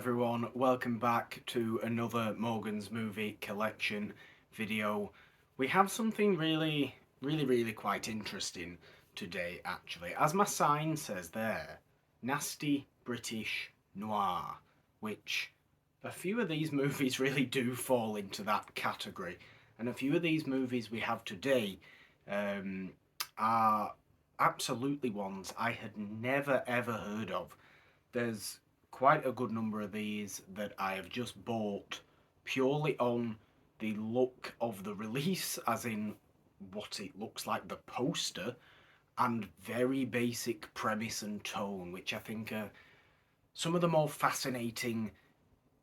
everyone, welcome back to another Morgan's Movie Collection video. We have something really quite interesting today actually. As my sign says there, nasty British noir, which a few of these movies really do fall into that category. And a few of these movies we have today are absolutely ones I had never ever heard of. There's quite a good number of these that I have just bought purely on the look of the release, as in what it looks like, the poster, and very basic premise and tone, which I think are some of the more fascinating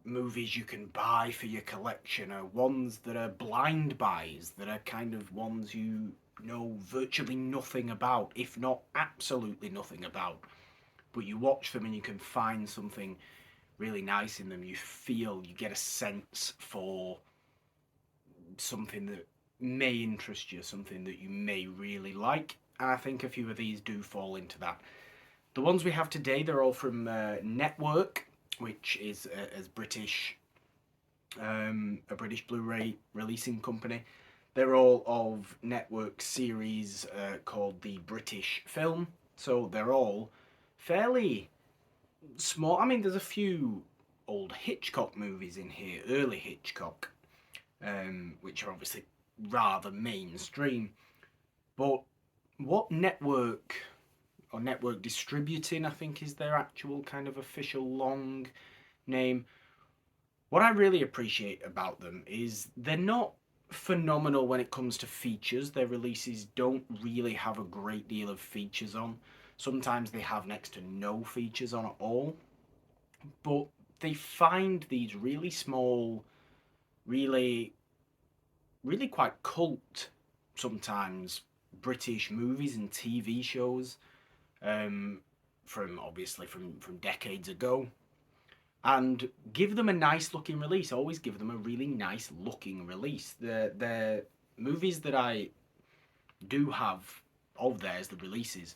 movies you can buy for your collection, are ones that are blind buys, that are kind of ones you know virtually nothing about, if not absolutely nothing about. But you watch them and you can find something really nice in them. You get a sense for something that may interest you, something that you may really like. And I think a few of these do fall into that. The ones we have today, they're all from Network, which is a British Blu-ray releasing company. They're all of Network series called the British Film. So they're all fairly small. I mean, there's a few old Hitchcock movies in here, early Hitchcock, which are obviously rather mainstream. But what Network Distributing, I think is their actual kind of official long name. What I really appreciate about them is they're not phenomenal when it comes to features. Their releases don't really have a great deal of features on. Sometimes they have next to no features on at all. But they find these really small, really, really quite cult sometimes British movies and TV shows from obviously from decades ago, and give them a nice looking release. Always give them a really nice looking release. The movies that I do have of theirs, the releases,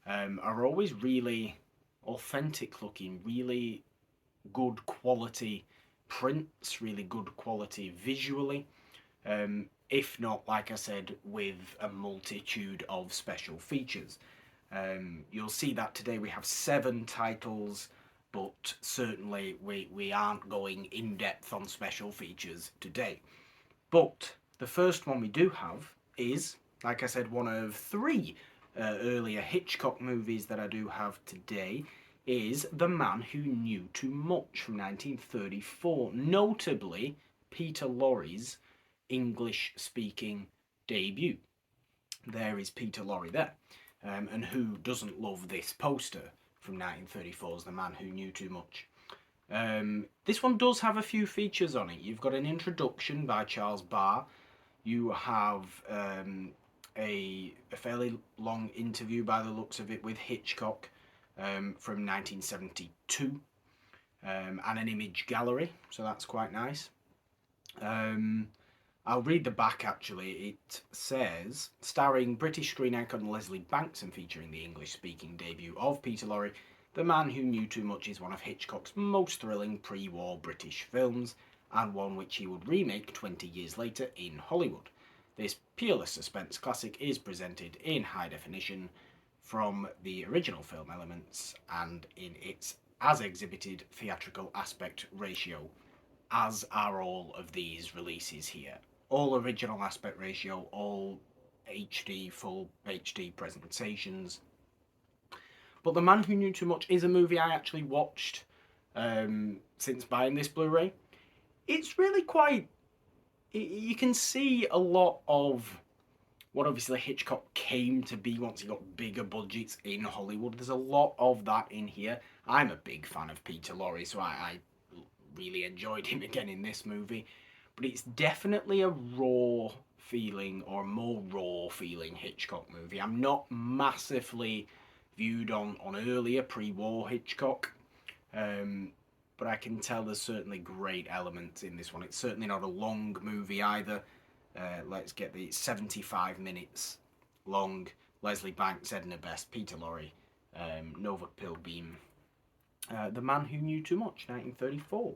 are always really authentic looking, really good quality prints, really good quality visually. If not, like I said, with a multitude of special features. You'll see that today we have 7 titles, but certainly we aren't going in depth on special features today. But the first one we do have is, like I said, one of 3 earlier Hitchcock movies that I do have today, is The Man Who Knew Too Much from 1934, notably Peter Lorre's English-speaking debut. There is Peter Lorre there. And who doesn't love this poster from 1934's The Man Who Knew Too Much? This one does have a few features on it. You've got an introduction by Charles Barr. You have a fairly long interview by the looks of it with Hitchcock from 1972, and an image gallery, so that's quite nice. I'll read the back actually. It says, starring British screen icon Leslie Banks and featuring the English-speaking debut of Peter Lorre, The Man Who Knew Too Much is one of Hitchcock's most thrilling pre-war British films, and one which he would remake 20 years later in Hollywood. This peerless suspense classic is presented in high definition from the original film elements and in its as exhibited theatrical aspect ratio, as are all of these releases here. All original aspect ratio, all HD, full HD presentations. But The Man Who Knew Too Much is a movie I actually watched since buying this Blu-ray. It's really quite... You can see a lot of what obviously Hitchcock came to be once he got bigger budgets in Hollywood. There's a lot of that in here. I'm a big fan of Peter Lorre, so I really enjoyed him again in this movie. But it's definitely a raw feeling, or more raw feeling Hitchcock movie. I'm not massively viewed on earlier pre-war Hitchcock, but I can tell there's certainly great elements in this one. It's certainly not a long movie either. Let's get the 75 minutes long. Leslie Banks, Edna Best, Peter Lorre, Nova Pilbeam, The Man Who Knew Too Much, 1934.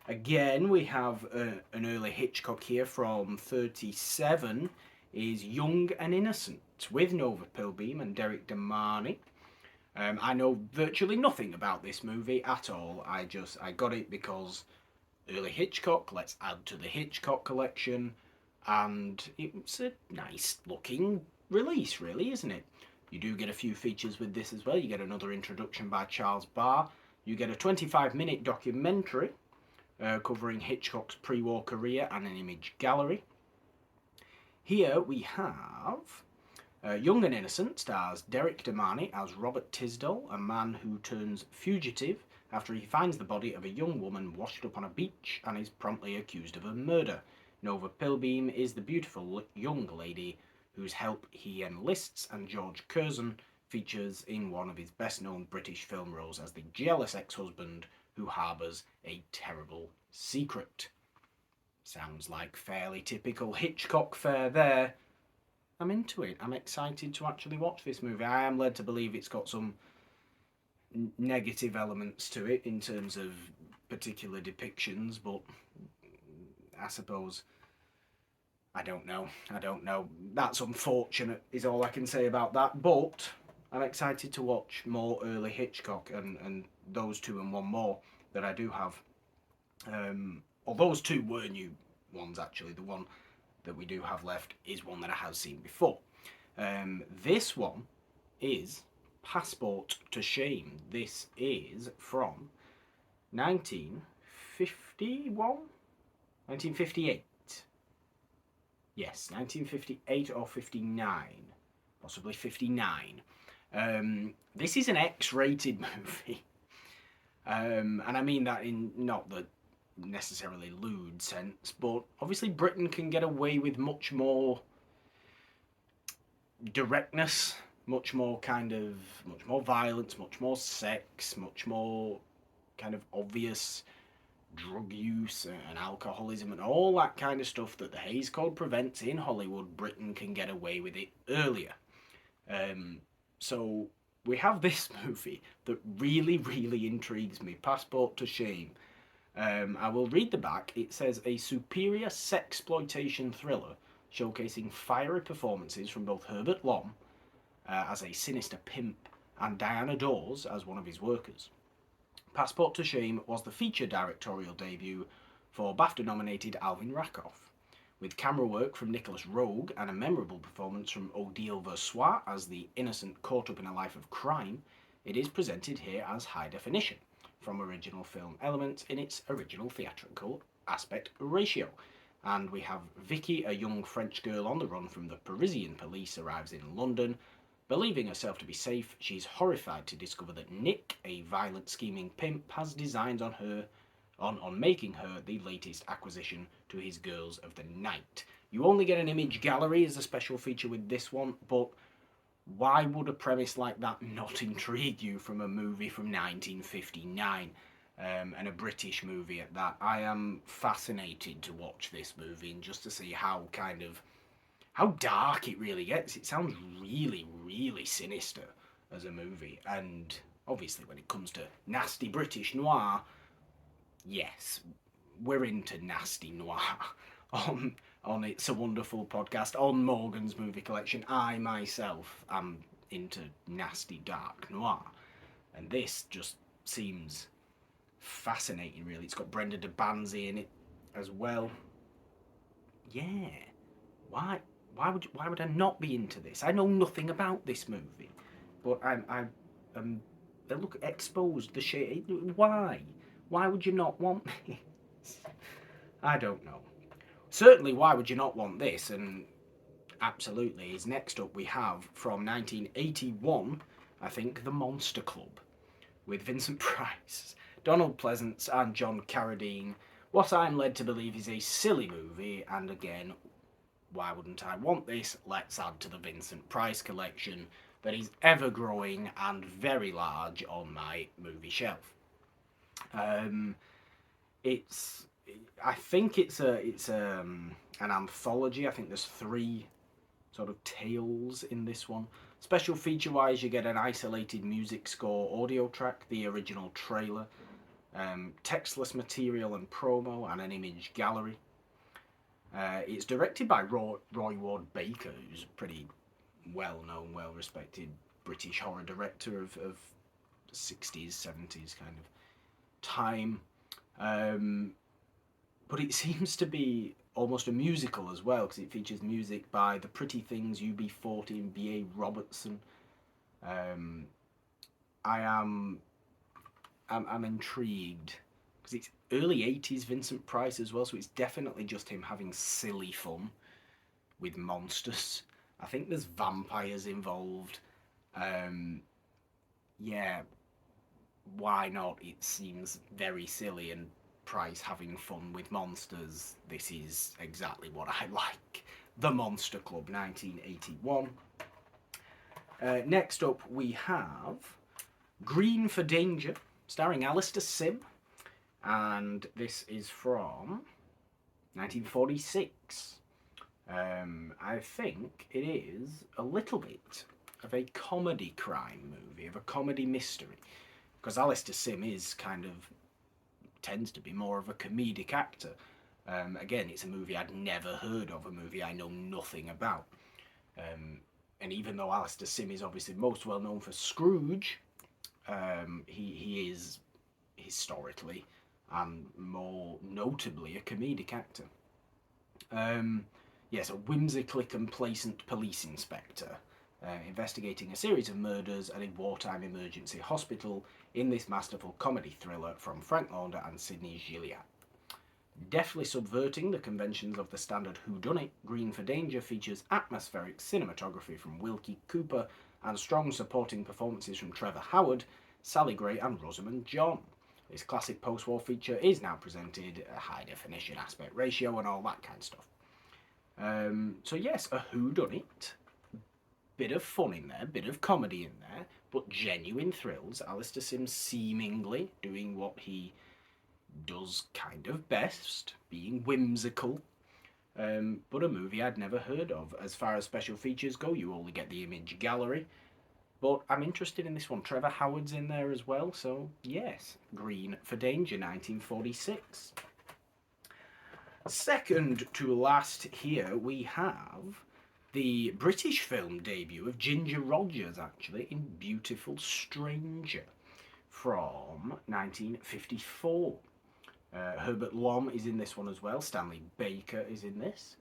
Again, we have an early Hitchcock here from 37, is Young and Innocent, with Nova Pilbeam and Derek DeMarney. I know virtually nothing about this movie at all. I got it because early Hitchcock, let's add to the Hitchcock collection, and it's a nice looking release, really, isn't it? You do get a few features with this as well. You get another introduction by Charles Barr. You get a 25-minute documentary covering Hitchcock's pre-war career and an image gallery. Here we have Young and Innocent stars Derek DeMarney as Robert Tisdall, a man who turns fugitive after he finds the body of a young woman washed up on a beach and is promptly accused of a murder. Nova Pilbeam is the beautiful young lady whose help he enlists, and George Curzon features in one of his best-known British film roles as the jealous ex-husband who harbours a terrible secret. Sounds like fairly typical Hitchcock fare there. I'm into it. I'm excited to actually watch this movie. I am led to believe it's got some negative elements to it in terms of particular depictions, but I suppose I don't know. That's unfortunate is all I can say about that, but I'm excited to watch more early Hitchcock and those two and one more that I do have. Well, those two were new ones, actually. The one that we do have left is one that I have seen before. This one is Passport to Shame. This is from 1951? 1958. Yes, 1958 or 59. Possibly 59. This is an X-rated movie. And I mean that in not the necessarily lewd sense, but obviously Britain can get away with much more directness, much more violence, much more sex, much more kind of obvious drug use and alcoholism and all that kind of stuff that the Hays Code prevents in Hollywood. Britain can get away with it earlier. So we have this movie that really, really intrigues me, Passport to Shame. I will read the back. It says, a superior sexploitation thriller showcasing fiery performances from both Herbert Lom as a sinister pimp and Diana Dawes as one of his workers. Passport to Shame was the feature directorial debut for BAFTA-nominated Alvin Rakoff. With camera work from Nicholas Roeg and a memorable performance from Odile Versoix as the innocent caught up in a life of crime, it is presented here as high definition, from original film elements in its original theatrical aspect ratio. And we have Vicky, a young French girl on the run from the Parisian police, arrives in London. Believing herself to be safe, she's horrified to discover that Nick, a violent scheming pimp, has designs on making her the latest acquisition to his girls of the night. You only get an image gallery as a special feature with this one, but why would a premise like that not intrigue you from a movie from 1959, and a British movie at that? I am fascinated to watch this movie and just to see how dark it really gets. It sounds really, really sinister as a movie, and obviously when it comes to nasty British noir, yes, we're into nasty noir on It's a Wonderful Podcast, on Morgan's Movie Collection. I myself am into nasty dark noir, and this just seems fascinating, really. It's got Brenda de Banzi in it as well. Yeah, why would I not be into this? I know nothing about this movie, but they look exposed the shade. Why would you not want this? I don't know. Certainly, why would you not want this? And absolutely, is next up we have from 1981, I think, The Monster Club, with Vincent Price, Donald Pleasance, and John Carradine. What I'm led to believe is a silly movie, and again, why wouldn't I want this? Let's add to the Vincent Price collection that is ever growing and very large on my movie shelf. I think it's an anthology. I think there's 3 sort of tales in this one. Special feature wise, you get an isolated music score audio track, the original trailer, textless material and promo, and an image gallery. It's directed by Roy Ward Baker, who's a pretty well-known, well-respected British horror director of 60s, 70s kind of time. But it seems to be almost a musical as well, because it features music by The Pretty Things, UB40 and B.A. Robertson. I'm intrigued, because it's early 80s Vincent Price as well, so it's definitely just him having silly fun with monsters. I think there's vampires involved. Yeah, why not? It seems very silly, and Price having fun with monsters. This is exactly what I like. The Monster Club, 1981. Next up we have Green for Danger, starring Alistair Sim, and this is from 1946. I think it is a little bit of a comedy crime movie, of a comedy mystery, because Alistair Sim is tends to be more of a comedic actor. Again, it's a movie I'd never heard of, a movie I know nothing about. And even though Alistair Sim is obviously most well known for Scrooge, he is historically and more notably a comedic actor. Yes, a whimsically complacent police inspector investigating a series of murders at a wartime emergency hospital in this masterful comedy thriller from Frank Lauder and Sidney Gilliat. Deftly subverting the conventions of the standard whodunit, Green for Danger features atmospheric cinematography from Wilkie Cooper and strong supporting performances from Trevor Howard, Sally Gray and Rosamund John. This classic post-war feature is now presented at high definition aspect ratio and all that kind of stuff. So yes, a whodunit, bit of fun in there, bit of comedy in there, but genuine thrills. Alistair Sim seemingly doing what he does kind of best, being whimsical. But a movie I'd never heard of. As far as special features go, you only get the image gallery. But I'm interested in this one. Trevor Howard's in there as well, so yes, Green for Danger, 1946. Second to last here, we have the British film debut of Ginger Rogers, actually, in Beautiful Stranger from 1954. Herbert Lom is in this one as well. Stanley Baker is in this.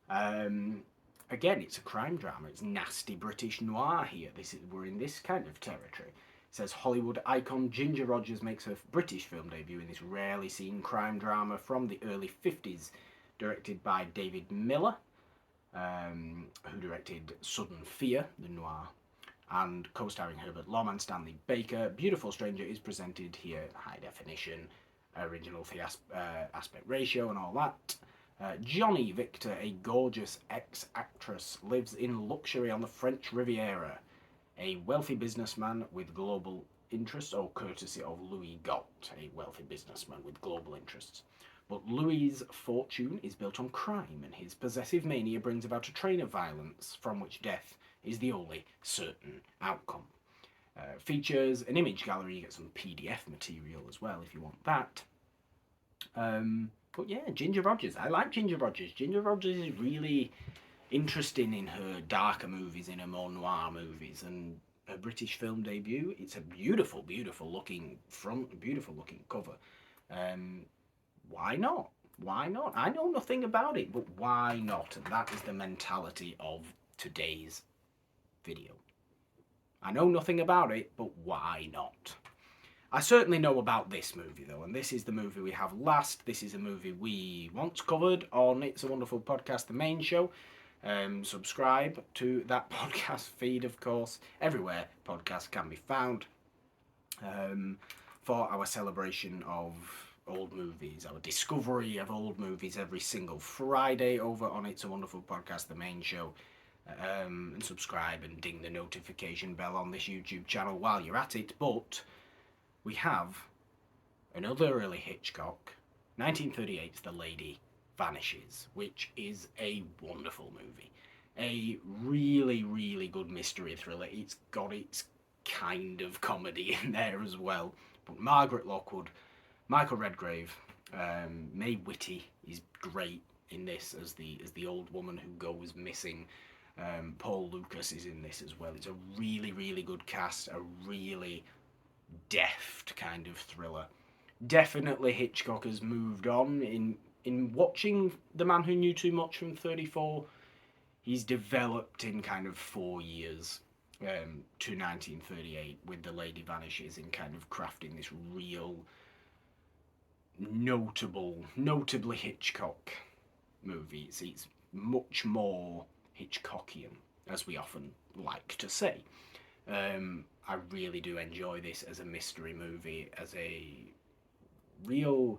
Again, it's a crime drama. It's nasty British noir here. We're in this kind of territory. It says Hollywood icon Ginger Rogers makes her British film debut in this rarely seen crime drama from the early 50s, directed by David Miller, who directed Sudden Fear, the noir, and co-starring Herbert Lom and Stanley Baker. Beautiful Stranger is presented here high definition, original aspect ratio and all that. Johnny Victor, a gorgeous ex-actress, lives in luxury on the French Riviera. A wealthy businessman with global interests, or courtesy of Louis Gott, a wealthy businessman with global interests. But Louis' fortune is built on crime, and his possessive mania brings about a train of violence from which death is the only certain outcome. Features an image gallery, you get some PDF material as well if you want that. But yeah, Ginger Rogers. I like Ginger Rogers. Ginger Rogers is really interesting in her darker movies, in her more noir movies, and her British film debut. It's a beautiful, beautiful looking front, beautiful looking cover. Why not? Why not? I know nothing about it, but why not? And that is the mentality of today's video. I know nothing about it, but why not? I certainly know about this movie though, and this is the movie we have last. This is a movie we once covered on It's a Wonderful Podcast, the main show. Subscribe to that podcast feed, of course, everywhere podcasts can be found, for our celebration of old movies, our discovery of old movies every single Friday over on It's a Wonderful Podcast, the main show. And subscribe and ding the notification bell on this YouTube channel while you're at it. But we have another early Hitchcock, 1938's The Lady Vanishes, which is a wonderful movie. a really, really good mystery thriller. It's got its kind of comedy in there as well. But Margaret Lockwood, Michael Redgrave, Mae Whitty is great in this as the old woman who goes missing. Paul Lucas is in this as well. It's a really, really good cast, a really deft kind of thriller. Definitely Hitchcock has moved on in watching The Man Who Knew Too Much from 34. He's developed in kind of 4 years to 1938 with The Lady Vanishes in kind of crafting this real notably Hitchcock movie. It's much more Hitchcockian, as we often like to say. I really do enjoy this as a mystery movie, as a real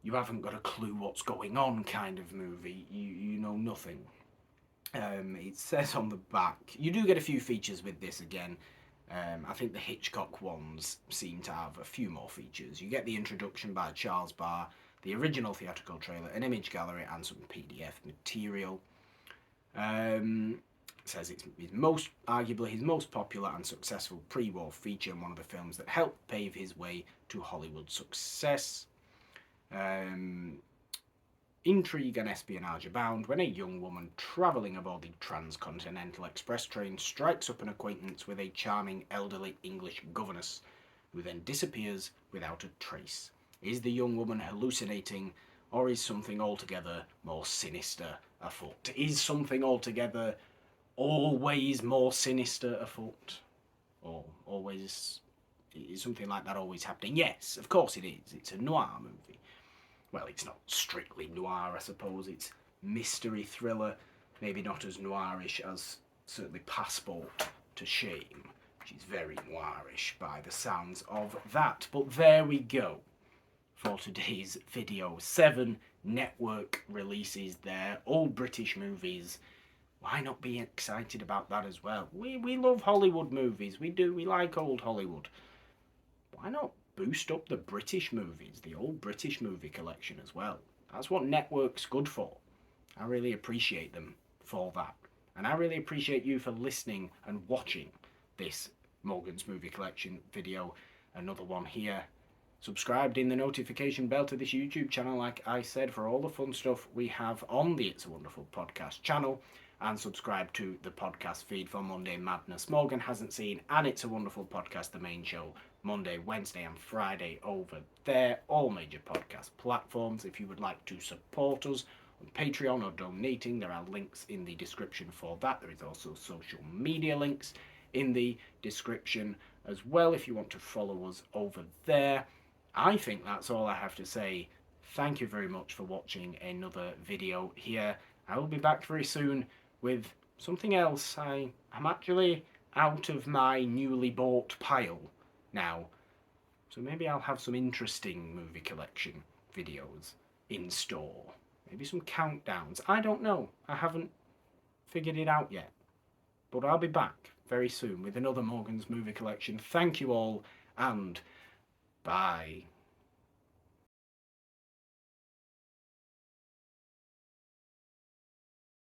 you haven't got a clue what's going on kind of movie. You know nothing. It says on the back, you do get a few features with this again. I think the Hitchcock ones seem to have a few more features. You get the introduction by Charles Barr, the original theatrical trailer, an image gallery, and some PDF material. Says it's arguably his most popular and successful pre-war feature, and one of the films that helped pave his way to Hollywood success. Intrigue and espionage abound when a young woman travelling aboard the Transcontinental Express train strikes up an acquaintance with a charming elderly English governess, who then disappears without a trace. Is the young woman hallucinating, or is something altogether more sinister afoot? Is something altogether always more sinister afoot? Or always... is something like that always happening? Yes, of course it is. It's a noir movie. Well, it's not strictly noir, I suppose. It's mystery thriller. Maybe not as noirish as certainly Passport to Shame, which is very noirish by the sounds of that. But there we go for today's video. 7 network releases there, old British movies. Why not be excited about that as well? We love Hollywood movies. We do. We like old Hollywood. Why not boost up the British movies, the old British movie collection as well? That's what network's good for. I really appreciate them for that. And I really appreciate you for listening and watching this Morgan's Movie Collection video. Another one here. Subscribed in the notification bell to this YouTube channel, like I said, for all the fun stuff we have on the It's a Wonderful Podcast channel. And subscribe to the podcast feed for Monday Madness Morgan hasn't seen, and It's a Wonderful Podcast, the main show, Monday, Wednesday and Friday over there, all major podcast platforms. If you would like to support us on Patreon or donating, there are links in the description for that. There is also social media links in the description as well if you want to follow us over there. I think that's all I have to say. Thank you very much for watching another video here. I will be back very soon with something else. I'm actually out of my newly bought pile now, so maybe I'll have some interesting movie collection videos in store. Maybe some countdowns. I don't know. I haven't figured it out yet. But I'll be back very soon with another Morgan's Movie Collection. Thank you all, and bye.